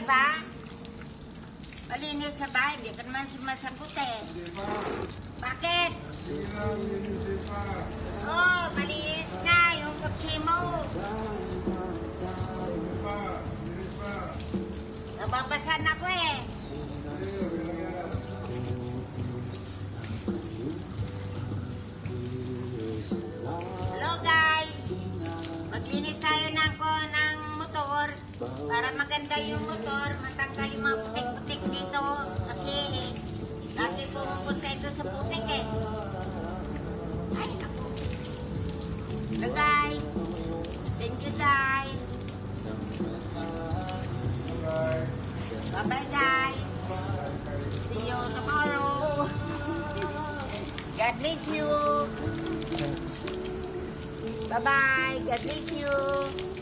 ba? Malinis sa bahay, hindi ka naman sumasagot eh. Bakit? Oh, malinis na yung kutsi mo. Nababasan ako eh. Hello guys. Maglinis tayo ng motor para maganda yung motor, matanggal yung mga putik-putik dito kasi lagi pumupunta ito sa putik eh. Ay, ako. Hello guys. Thank you guys. Bye-bye guys. See you tomorrow. God bless you. Bye-bye. God bless you.